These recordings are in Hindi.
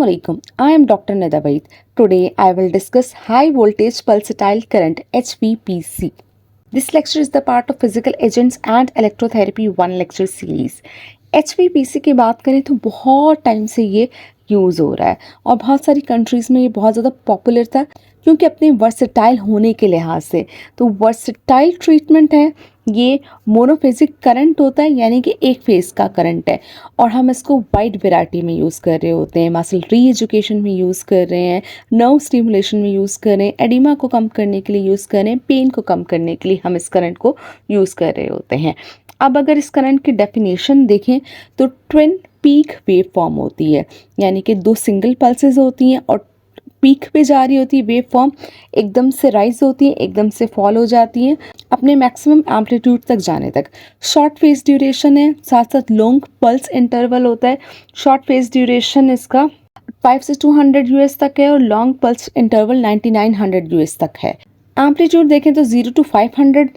Assalamualaikum. I am Dr. Nida Vaid. Today I will discuss high voltage pulsatile current HVPC. This lecture is the part of Physical Agents and Electrotherapy one lecture series. HVPC की बात करें तो बहुत टाइम से ये यूज़ हो रहा है और बहुत सारी कंट्रीज़ में ये बहुत ज़्यादा पॉपुलर था क्योंकि अपने वर्सेटाइल होने के लिहाज से। तो वर्सेटाइल ट्रीटमेंट है, ये मोनोफेजिक करंट होता है यानी कि एक फेस का करंट है और हम इसको वाइड वेराइटी में यूज़ कर रहे होते हैं। मसल री एजुकेशन में यूज़ कर रहे हैं, नर्व स्टिमुलेशन में यूज़ कर रहे हैं, एडिमा को कम करने के लिए यूज़ कर रहे हैं, पेन को कम करने के लिए हम इस करंट को यूज़ कर रहे होते हैं। अब अगर इस करंट की डेफिनेशन देखें तो ट्विन पीक वेव फॉर्म होती है, यानी कि दो सिंगल पल्सेस होती हैं और पीक पे जा रही होती है वेव फॉर्म, एकदम से राइज होती है, एकदम से फॉल हो जाती है अपने मैक्सिमम एम्पलीट्यूड तक जाने तक। शॉर्ट फेज ड्यूरेशन है, साथ साथ लॉन्ग पल्स इंटरवल होता है। शॉर्ट फेज ड्यूरेशन इसका 5 से 200 यूएस तक है और लॉन्ग पल्स इंटरवल 9900 यूएस तक है। एम्पलीट्यूड देखें तो 0 to 500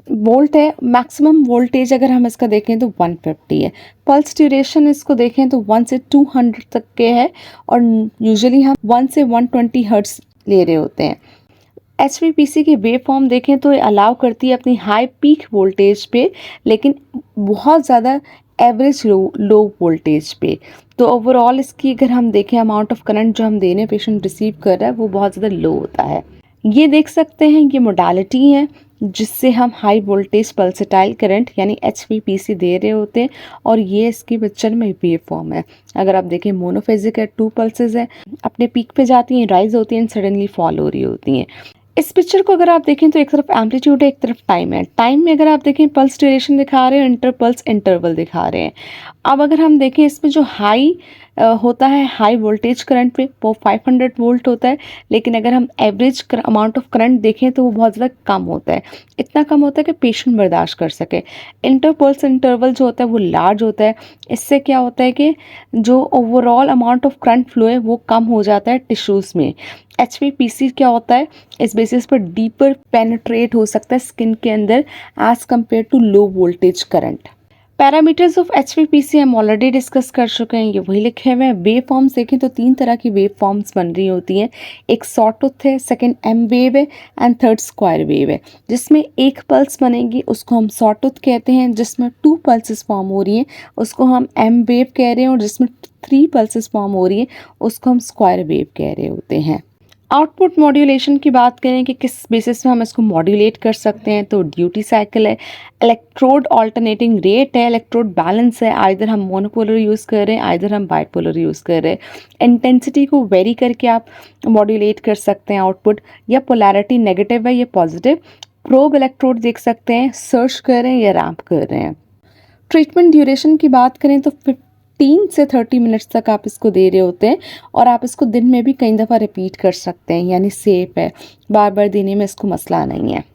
वोल्ट है। मैक्सिमम वोल्टेज अगर हम इसका देखें तो 150 है। पल्स ड्यूरेशन इसको देखें तो 1 से 200 तक के है और यूजुअली हम 1 से 120 हर्ट्ज ले रहे होते हैं। HVPC की वेव फॉर्म देखें तो ये अलाउ करती है अपनी हाई पीक वोल्टेज पे, लेकिन बहुत ज़्यादा एवरेज लो वोल्टेज पे। तो ओवरऑल इसकी अगर हम देखें अमाउंट ऑफ करंट जो हम दे रहे हैं, पेशेंट रिसीव कर रहा है, वो बहुत ज़्यादा लो होता है। ये देख सकते हैं ये मोडालिटी है जिससे हम हाई वोल्टेज पल्सेटाइल करंट यानी HVPC दे रहे होते हैं और ये इसकी पिक्चर में वेव फॉर्म है। अगर आप देखें मोनोफेजिक है, 2 पल्सेस है, अपने पीक पे जाती हैं, राइज होती हैं, सडनली फॉल हो रही होती हैं। इस पिक्चर को अगर आप देखें तो एक तरफ एम्पलीट्यूड है, एक तरफ टाइम है। टाइम में अगर आप देखें पल्स ड्यूरेशन दिखा रहे हैं, इंटर पल्स इंटरवल दिखा रहे हैं। अब अगर हम देखें इसमें जो हाई होता है हाई वोल्टेज करंट पे वो 500 वोल्ट होता है, लेकिन अगर हम एवरेज अमाउंट ऑफ करंट देखें तो वो बहुत ज़्यादा कम होता है। इतना कम होता है कि पेशेंट बर्दाश्त कर सके। इंटर पल्स इंटरवल जो होता है वो लार्ज होता है। इससे क्या होता है कि जो overall amount of current flow है वो कम हो जाता है टिश्यूज़ में। HVPC क्या होता है, इस बेसिस पर डीपर पेनिट्रेट हो सकता है स्किन के अंदर as compare to low voltage current. Parameters of HVPC हम ऑलरेडी डिस्कस कर चुके हैं, ये वही लिखे हुए हैं। वेव फॉर्म्स देखें तो 3 तरह की वेव फॉर्म्स बन रही होती हैं। एक सॉटूथ है, सेकंड M वेव है एंड थर्ड स्क्वायर वेव है। जिसमें एक पल्स बनेगी उसको हम सॉटूथ कहते हैं, जिसमें 2 पल्सेस फॉर्म हो रही हैं उसको हम M वेव कह रहे हैं और जिसमें 3 पल्सेस फॉर्म हो रही हैं उसको हम स्क्वायर वेव कह रहे होते हैं। आउटपुट मॉड्यूलेशन की बात करें कि किस बेसिस पे हम इसको मॉड्यूलेट कर सकते हैं, तो ड्यूटी साइकिल है, इलेक्ट्रोड ऑल्टरनेटिंग रेट है, इलेक्ट्रोड बैलेंस है, आइदर हम मोनोपोलर यूज़ कर रहे हैं आइदर हम बाइपोलर यूज़ कर रहे हैं। इंटेंसिटी को वेरी करके आप मॉड्यूलेट कर सकते हैं आउटपुट, या पोलैरिटी नेगेटिव है या पॉजिटिव। प्रोब इलेक्ट्रोड देख सकते हैं, सर्च कर रहे हैं या रैंप कर रहे हैं। ट्रीटमेंट ड्यूरेशन की बात करें तो 15 से 30 मिनट्स तक आप इसको दे रहे होते हैं और आप इसको दिन में भी कई दफ़ा रिपीट कर सकते हैं, यानी सेफ है, बार बार देने में इसको मसला नहीं है।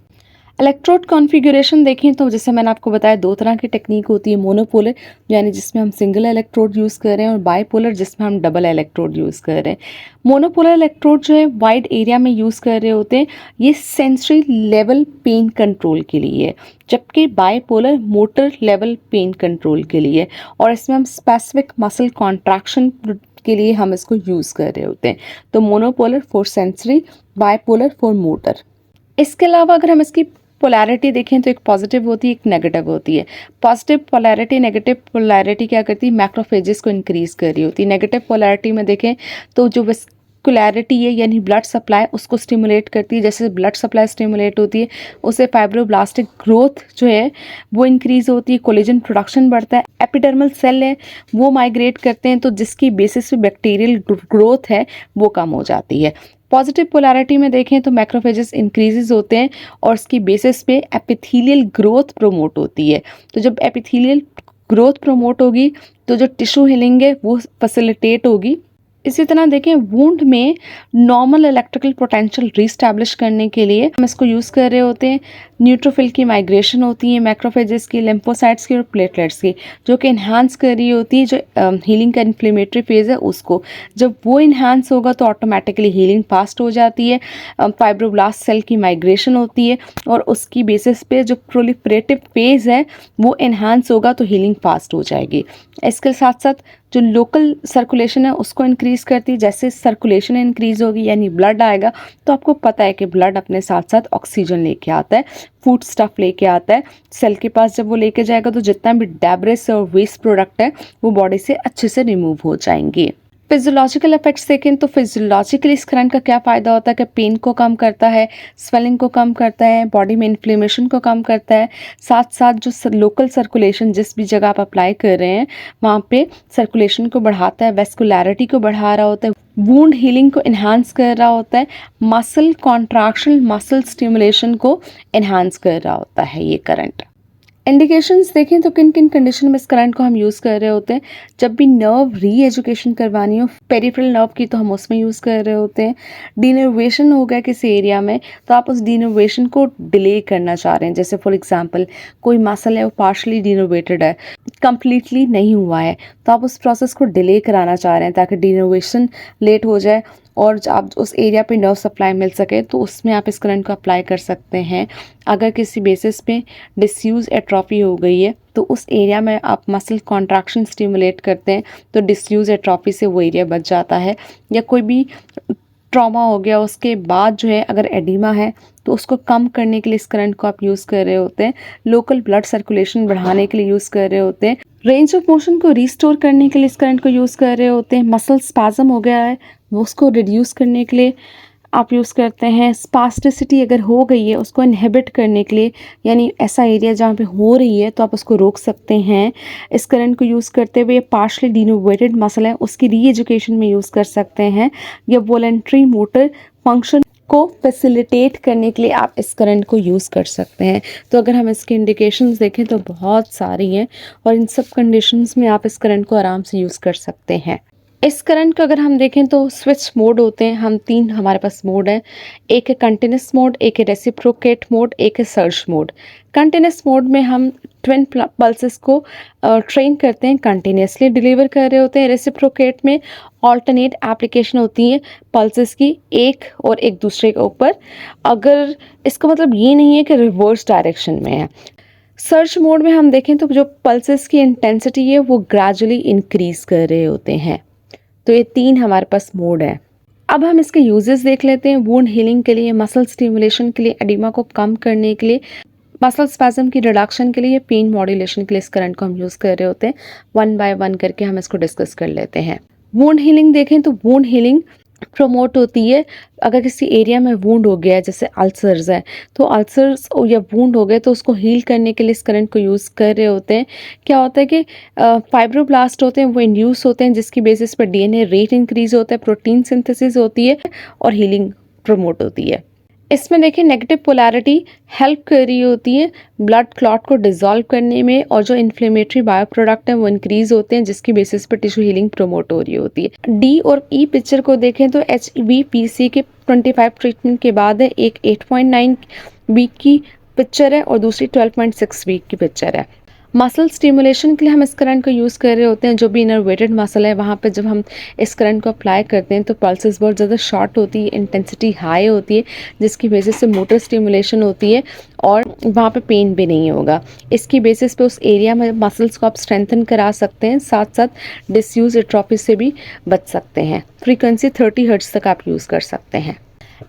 इलेक्ट्रोड कॉन्फ़िगरेशन देखें तो जैसे मैंने आपको बताया 2 तरह की टेक्निक होती है, मोनोपोलर यानी जिसमें हम सिंगल इलेक्ट्रोड यूज़ कर रहे हैं और बाइपोलर जिसमें हम डबल इलेक्ट्रोड यूज़ कर रहे हैं। मोनोपोलर इलेक्ट्रोड जो है वाइड एरिया में यूज़ कर रहे होते हैं, ये सेंसरी लेवल पेन कंट्रोल के लिए है, जबकि bipolar motor level pain control के लिए, और इसमें हम स्पेसिफिक मसल कॉन्ट्रैक्शन के लिए हम इसको यूज़ कर रहे होते हैं। तो monopolar for sensory, bipolar for motor. इसके अलावा अगर हम इसकी पोलैरिटी देखें तो एक पॉजिटिव होती है, एक नेगेटिव होती है। पॉजिटिव पोलैरिटी नेगेटिव पोलैरिटी क्या करती है, मैक्रोफेजेस को इंक्रीज कर रही होती है। नेगेटिव पोलैरिटी में देखें तो जो वेस्कुलैरिटी है यानी ब्लड सप्लाई उसको स्टिमुलेट करती है। जैसे ब्लड सप्लाई स्टिमुलेट होती है उससे फाइब्रोब्लास्टिक ग्रोथ जो है वो इंक्रीज होती है, कोलेजन प्रोडक्शन बढ़ता है, एपिडर्मल सेल है वो माइग्रेट करते हैं, तो जिसकी बेसिस पे बैक्टीरियल ग्रोथ है वो कम हो जाती है। पॉजिटिव पोलैरिटी में देखें तो मैक्रोफेजेस इंक्रीजेस होते हैं और इसकी बेसिस पे एपिथेलियल ग्रोथ प्रमोट होती है। तो जब एपिथेलियल ग्रोथ प्रमोट होगी तो जो टिश्यू हीलिंग है वो फैसिलिटेट होगी। इसी तरह देखें वुंड में नॉर्मल इलेक्ट्रिकल पोटेंशियल रीस्टैब्लिश करने के लिए हम इसको यूज़ कर रहे होते हैं। न्यूट्रोफिल की माइग्रेशन होती है, मैक्रोफेजेस की, लिम्फोसाइट्स की और प्लेटलेट्स की, जो कि इन्हांस कर रही होती है जो हीलिंग का इन्फ्लेमेटरी फेज़ है उसको। जब वो इन्हांस होगा तो ऑटोमेटिकली हीलिंग फास्ट हो जाती है। फाइब्रोब्लास्ट सेल की माइग्रेशन होती है और उसकी बेसिस पे जो प्रोलिफरेटिव फेज़ है वो इन्हांस होगा तो हीलिंग फास्ट हो जाएगी। इसके साथ साथ जो लोकल सर्कुलेशन है उसको इंक्रीज़ करती है। जैसे सर्कुलेशन इंक्रीज़ होगी यानी ब्लड आएगा, तो आपको पता है कि ब्लड अपने साथ साथ ऑक्सीजन लेके आता है, फूड स्टफ लेके आता है सेल के पास। जब वो लेके जाएगा तो जितना भी डेब्रिस और वेस्ट प्रोडक्ट है वो बॉडी से अच्छे से रिमूव हो जाएंगे। फिजियोलॉजिकल इफेक्ट्स देखें तो फिजियोलॉजिकली इस करंट का क्या फ़ायदा होता है कि पेन को कम करता है, स्वेलिंग को कम करता है, बॉडी में इन्फ्लेमेशन को कम करता है। साथ साथ जो लोकल सर्कुलेशन जिस भी जगह आप अप्लाई कर रहे हैं वहाँ पे सर्कुलेशन को बढ़ाता है, वेस्कुलैरिटी को बढ़ा रहा होता है, वूंड हीलिंग को इन्हांस कर रहा होता है, मसल कॉन्ट्रैक्शन, मसल स्टिमुलेशन को इन्हांस कर रहा होता है ये करंट। इंडिकेशंस देखें तो किन किन कंडीशन में इस करंट को हम यूज़ कर रहे होते हैं। जब भी नर्व री एजुकेशन करवानी हो पेरिफेरल नर्व की तो हम उसमें यूज़ कर रहे होते हैं। डिनर्वेशन हो गया किसी एरिया में तो आप उस डिनर्वेशन को डिले करना चाह रहे हैं। जैसे फॉर एग्जांपल कोई मसल है वो पार्शली डिनर्वेटेड है, कंप्लीटली नहीं हुआ है, तो आप उस प्रोसेस को डिले कराना चाह रहे हैं ताकि डिनर्वेशन लेट हो जाए और आप उस एरिया पे नर्व सप्लाई मिल सके, तो उसमें आप इस करंट को अप्लाई कर सकते हैं। अगर किसी बेसिस पे डिस्यूज एट्रोफी हो गई है तो उस एरिया में आप मसल कॉन्ट्रैक्शन स्टिमुलेट करते हैं तो डिस्यूज एट्रोफी से वो एरिया बच जाता है। या कोई भी ट्रॉमा हो गया उसके बाद जो है अगर एडिमा है तो उसको कम करने के लिए इस करंट को आप यूज़ कर रहे होते हैं। लोकल ब्लड सर्कुलेशन बढ़ाने के लिए यूज़ कर रहे होते हैं। रेंज ऑफ मोशन को रिस्टोर करने के लिए इस करंट को यूज़ कर रहे होते हैं। मसल स्पैज़म हो गया है वो उसको रिड्यूस करने के लिए आप यूज़ करते हैं। स्पास्टिसिटी अगर हो गई है उसको इनहिबिट करने के लिए, यानी ऐसा एरिया जहाँ पे हो रही है तो आप उसको रोक सकते हैं। इस करंट को यूज़ करते हुए पार्शली डिनोवेटेड मसल है उसकी री एजुकेशन में यूज़ कर सकते हैं। या वॉलंटरी मोटर फंक्शन को फैसिलिटेट करने के लिए आप इस करंट को यूज़ कर सकते हैं। तो अगर हम इसके इंडिकेशंस देखें तो बहुत सारी हैं और इन सब कंडीशंस में आप इस करंट को आराम से यूज़ कर सकते हैं। इस करंट को अगर हम देखें तो स्विच मोड होते हैं, हम तीन हमारे पास मोड है। एक है कंटिन्यूस मोड, एक है रेसिप्रोकेट मोड, एक है सर्ज मोड। कंटिन्यूस मोड में हम ट्विन पल्सेस को ट्रेन करते हैं, कंटिन्यूसली डिलीवर कर रहे होते हैं। रेसिप्रोकेट में ऑल्टरनेट एप्लीकेशन होती है पल्सेस की एक और एक दूसरे के ऊपर। अगर इसका मतलब ये नहीं है कि रिवर्स डायरेक्शन में है। सर्च मोड में हम देखें तो जो पल्सेस की इंटेंसिटी है वो ग्रेजुअली इंक्रीज कर रहे होते हैं। तो ये तीन हमारे पास मोड है। अब हम इसके यूजेस देख लेते हैं। वुंड हीलिंग के लिए, मसल स्टिमुलेशन के लिए, एडिमा को कम करने के लिए, मसल स्पैज्म की रिडक्शन के लिए, पेन मॉड्यूलेशन के लिए इस करंट को हम यूज़ कर रहे होते हैं। वन बाय वन करके हम इसको डिस्कस कर लेते हैं। वुंड हीलिंग देखें तो वुंड हीलिंग प्रमोट होती है अगर किसी एरिया में वूंड हो गया है, जैसे अल्सर्स है तो अल्सर्स या वूंड हो गए तो उसको हील करने के लिए इस करंट को यूज़ कर रहे होते हैं। क्या होता है कि फाइब्रोब्लास्ट होते हैं वो इंड्यूस होते हैं जिसकी बेसिस पर डीएनए रेट इंक्रीज होता है, प्रोटीन सिंथेसिस होती है और हीलिंग प्रमोट होती है। इसमें देखिए नेगेटिव पोलैरिटी हेल्प कर रही होती है ब्लड क्लॉट को डिसॉल्व करने में और जो इन्फ्लेमेटरी बायो प्रोडक्ट हैं वो इंक्रीज होते हैं जिसकी बेसिस पर टिश्यू हीलिंग प्रमोट हो रही होती है। डी और ई पिक्चर को देखें तो HVPC के 25 ट्रीटमेंट के बाद है। एक 8.9 वीक की पिक्चर है और दूसरी 12.6 वीक की पिक्चर है। मसल स्टिमुलेशन के लिए हम इस करंट को यूज़ कर रहे होते हैं। जो भी इनरवेटेड मसल है वहाँ पे जब हम इस करंट को अप्लाई करते हैं तो पल्सेस बहुत ज़्यादा शॉर्ट होती है, इंटेंसिटी हाई होती है जिसकी बेसिस से मोटर स्टिमुलेशन होती है और वहाँ पे पेन भी नहीं होगा। इसकी बेसिस पे उस एरिया में मसल्स को आप स्ट्रेंथन करा सकते हैं, साथ साथ डिसयूज एट्रोफी से भी बच सकते हैं। फ्रीक्वेंसी 30 हर्ट्ज तक आप यूज़ कर सकते हैं।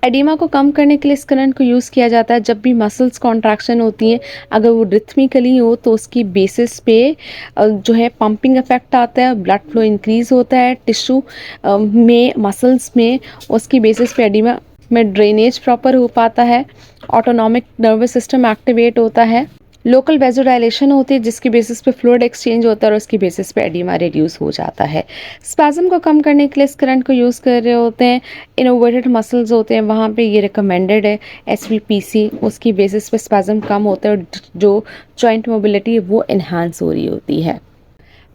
एडिमा को कम करने के लिए इस करंट को यूज़ किया जाता है जब भी मसल्स कॉन्ट्रैक्शन होती है। अगर वो रिथमिकली हो तो उसकी बेसिस पे जो है पंपिंग इफेक्ट आता है, ब्लड फ्लो इंक्रीज होता है टिश्यू में, मसल्स में। उसकी बेसिस पे एडिमा में ड्रेनेज प्रॉपर हो पाता है, ऑटोनॉमिक नर्वस सिस्टम एक्टिवेट होता है, लोकल वेजोडाइलेशन होती है जिसकी बेसिस पे फ्लूइड एक्सचेंज होता है और उसकी बेसिस पे एडिमा रिड्यूस हो जाता है। स्पैज्म को कम करने के लिए इस करंट को यूज़ कर रहे होते हैं। इनोवेटेड मसल्स होते हैं वहाँ पे ये रिकमेंडेड है HVPC, उसकी बेसिस पे स्पैज्म कम होता है और जो जॉइंट मोबिलिटी है वो इन्हांस हो रही होती है।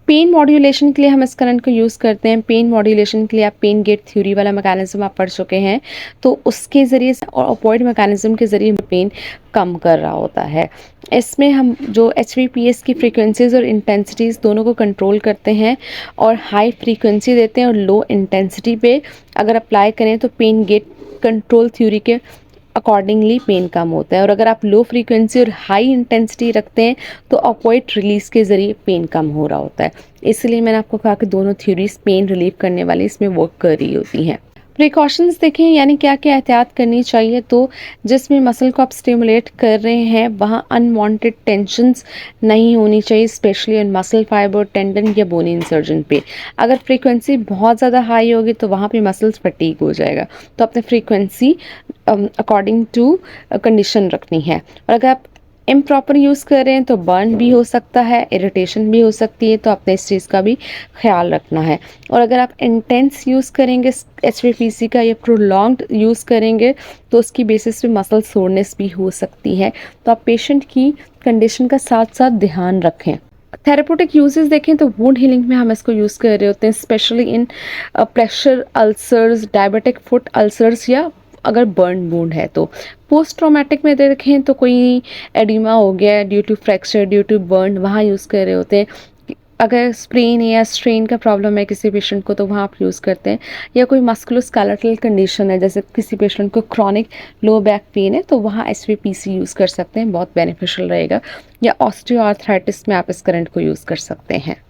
पेन मॉड्यूलेशन के लिए हम इस करंट को यूज़ करते हैं। पेन मॉड्यूलेशन के लिए आप पेन गेट थ्योरी वाला मैकेनिज्म आप पढ़ चुके हैं, तो उसके ज़रिए से और ऑपोइड मैकेनिज्म के ज़रिए पेन कम कर रहा होता है। इसमें हम जो HVPS की फ्रीक्वेंसीज़ और इंटेंसिटीज़ दोनों को कंट्रोल करते हैं और हाई फ्रीक्वेंसी देते हैं और लो इंटेंसिटी पे अगर अप्लाई करें तो पेन गेट कंट्रोल थ्योरी के अकॉर्डिंगली पेन कम होता है। और अगर आप लो फ्रीक्वेंसी और हाई इंटेंसिटी रखते हैं तो ऑपोइड रिलीज के ज़रिए पेन कम हो रहा होता है। इसलिए मैंने आपको कहा कि दोनों थ्योरीज पेन रिलीव करने वाली इसमें वर्क कर रही होती हैं। प्रिकॉशंस देखें, यानी क्या क्या एहतियात करनी चाहिए। तो जिसमें मसल को आप स्टिमुलेट कर रहे हैं वहाँ अनवांटेड टेंशन्स नहीं होनी चाहिए, specially on muscle fibre, tendon या बोनी इंसर्जन पे। अगर फ्रीक्वेंसी बहुत ज़्यादा हाई होगी तो वहाँ पे मसल्स फटीग हो जाएगा। तो अपने फ्रीक्वेंसी अकॉर्डिंग टू कंडीशन रखनी है। और अगर आप इम्प्रॉपर यूज़ कर रहे हैं तो बर्न भी हो सकता है, इरिटेशन भी हो सकती है, तो आपने इस चीज़ का भी ख्याल रखना है। और अगर आप इंटेंस यूज़ करेंगे HVPC का या प्रोलॉन्ग्ड यूज़ करेंगे तो उसकी बेसिस पे मसल सोरनेस भी हो सकती है। तो आप पेशेंट की कंडीशन का साथ साथ ध्यान रखें। थेरेप्यूटिक यूजेस देखें तो वुंड हीलिंग में हम इसको यूज़ कर रहे होते हैं, specially in pressure ulcers, diabetic foot ulcers या अगर बर्न वुंड है तो। पोस्ट ट्रॉमेटिक में देखें तो कोई एडिमा हो गया due to fracture, due to burn, वहाँ यूज़ कर रहे होते हैं। अगर स्प्रेन या स्ट्रेन का प्रॉब्लम है किसी पेशेंट को तो वहाँ आप यूज़ करते हैं। या कोई मस्कुलोस्केलेटल कंडीशन है, जैसे किसी पेशेंट को क्रॉनिक लो बैक पेन है तो वहाँ HVPC यूज़ कर सकते हैं, बहुत बेनिफिशियल रहेगा। या ऑस्टियोआर्थराइटिस में आप इस करंट को यूज़ कर सकते हैं।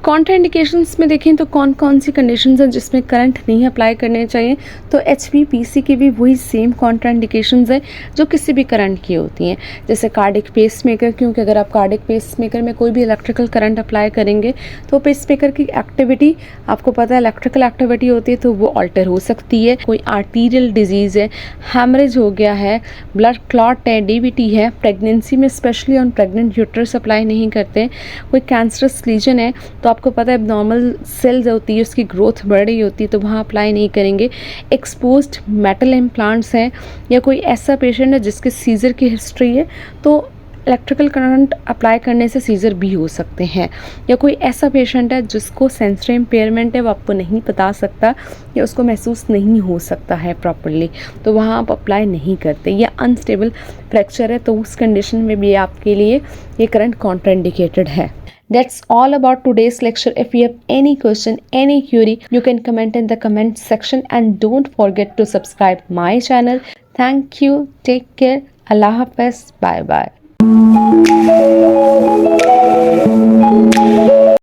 कॉन्ट्राइंडिकेशंस में देखें तो कौन कौन सी कंडीशंस हैं जिसमें करंट नहीं अप्लाई करने चाहिए। तो HVPC की भी वही सेम कॉन्ट्राइंडिकेशंस हैं जो किसी भी करंट की होती हैं, जैसे कार्डिक पेसमेकर, क्योंकि अगर आप कार्डिक पेसमेकर में कोई भी इलेक्ट्रिकल करंट अप्लाई करेंगे तो पेसमेकर की एक्टिविटी, आपको पता है इलेक्ट्रिकल एक्टिविटी होती है तो वो ऑल्टर हो सकती है। कोई आर्टीरियल डिजीज़ है, हैमरेज हो गया है, ब्लड क्लॉट है, DVT है, प्रेगनेंसी में specially on pregnant uterus apply नहीं करते। कोई कैंसरस लीजन है तो आपको पता है एब्नॉर्मल सेल्स होती है, उसकी ग्रोथ बढ़ रही होती है तो वहाँ अप्लाई नहीं करेंगे। एक्सपोज्ड मेटल इम्प्लांट्स हैं या कोई ऐसा पेशेंट है जिसके सीजर की हिस्ट्री है तो इलेक्ट्रिकल करंट अप्लाई करने से सीजर भी हो सकते हैं। या कोई ऐसा पेशेंट है जिसको सेंसरी इम्पेयरमेंट है, वो आपको नहीं बता सकता या उसको महसूस नहीं हो सकता है प्रॉपरली, तो वहाँ आप अप्लाई नहीं करते। या अनस्टेबल फ्रैक्चर है तो उस कंडीशन में भी आपके लिए ये करंट कॉन्ट्राइंडिकेटेड है। That's all about today's lecture. If you have any question, any query, you can comment in the comment section and don't forget to subscribe my channel. Thank you. Take care. Allah Hafiz. Bye bye.